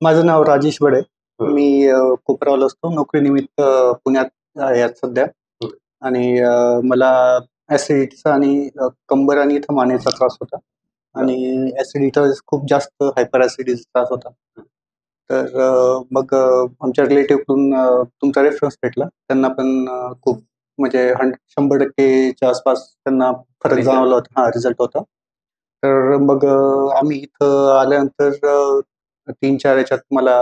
माझं नाव राजेश बडे. हं. मी कोपरावला असतो. नोकरीनिमित्त पुण्यात आहे आज सध्या. हं. आणि मला ॲसिडिटीचा आणि कंबर आणि इथं मानेचा त्रास होता. आणि ॲसिडिटीचा खूप जास्त हायपर ॲसिडिटीचा त्रास होता. तर मग आमच्या रिलेटिव्हकडून तुमचा रेफरन्स भेटला. त्यांना पण खूप म्हणजे 100% आसपास त्यांना फरक रिझल्ट. जाणवला होता. हां, रिझल्ट होता. तर मग आम्ही इथं आल्यानंतर 3-4 याच्यात मला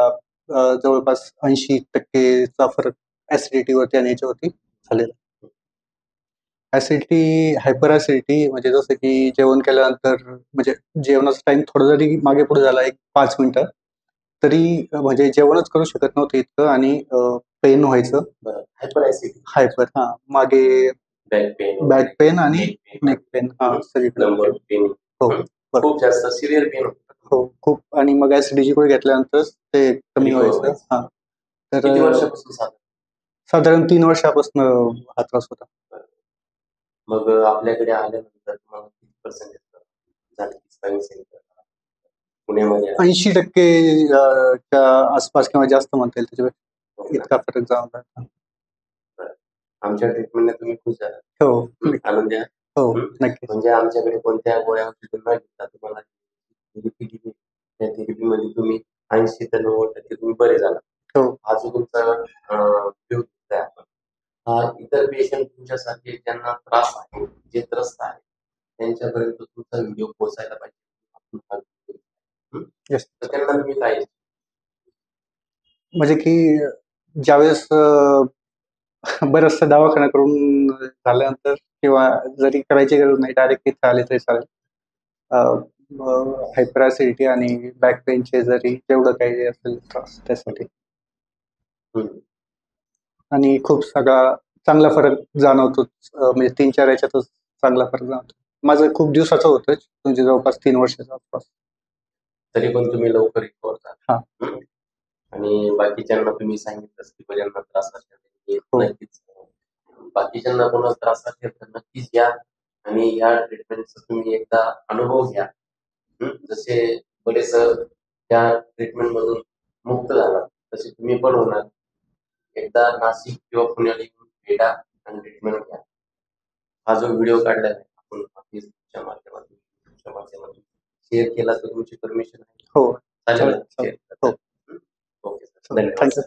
जवळपास 80% चा फरक ॲसिडिटीवरती आणि याच्यावरती झालेला. ॲसिडिटी, हायपर ॲसिडिटी म्हणजे जसं की जेवण केल्यानंतर म्हणजे जेवणाचा टाईम थोडा जरी मागे-पुढे झाला एक 5 मिनिटं, तरी म्हणजे जेवणच करू शकत नव्हतं इतकं आणि पेन व्हायचं. बरं. Hyper acidity. हायपर हां, मागे बॅक पेन आणि नेक पेन हां, सगळीकडे नंबर पेन. हो, बरोबर. खूप जास्त सिव्हिअर पेन होतं. हो, खूप आणि मग ॲसिडिटी गोळी घेतल्यानंतरच ते कमी व्हायचं. हां. तर किती वर्षापासून साधारण 3 वर्षापासून हा त्रास होता. मग आपल्याकडे आल्यानंतर तुम्हाला किती पर्सेंटेज झाले पुण्यामध्ये? 80% च्या आसपास किंवा जास्त म्हणता येईल त्याच्यापेक्षा इतका फरक जाणवला. आमच्या ट्रीटमेंटने तुम्ही खुश झाला? हो, आनंदी आहात? हो, नक्कीच. म्हणजे आमच्याकडे कोणत्या गोळ्या औषधं न घेता तुम्हाला थेरपी दिली. त्या थेरपीमध्ये तुम्ही 80 ते 90% तुम्ही बरे झाला. हो. हा जो तुमचा उपयोग आहे आपण, हा इतर पेशंट तुमच्यासारखे ज्यांना त्रास आहे, जे त्रस्त आहे, त्यांच्यापर्यंत तुमचा व्हिडिओ पोहोचायला पाहिजे. येस. तर त्यांना तुम्ही काय म्हणजे की ज्यावेळेस बराचसा दवाखाना करून झाल्यानंतर किंवा जरी करायची गरज नाही, डायरेक्ट इथे आले तरी चालेल. हायपर ॲसिडिटी आणि बॅक पेनचे जरी जेवढं काही असेल त्रास त्यासाठी. आणि खूप सगळा चांगला फरक जाणवतो. म्हणजे 3-4 याच्यातच चांगला फरक जाणवतो. माझं खूप दिवसाचं होतं, म्हणजे जवळपास 3 वर्षाच्या आसपास. तरी पण तुम्ही लवकर रिकव्हर झाला. हां. आणि बाकीच्यांना तुम्ही सांगितलंच की ज्यांना त्रास असेल हो. नक्कीच बाकीच्यांना कोणाला त्रास असेल तर नक्कीच या आणि या ट्रीटमेंटचा तुम्ही एकदा अनुभव घ्या. जसे बडे सर त्या ट्रीटमेंट मधून मुक्त झाला तसे तुम्ही पण होणार. एकदा नाशिक किंवा पुण्याला येऊन भेटा आणि ट्रीटमेंट घ्या. हा जो व्हिडिओ काढलाय आपण तुमच्या माध्यमातून शेअर केला तर तुमची परमिशन आहे? हो, चालेल. चालेल. हो. ओके सर, धन्यवाद. थँक्यू.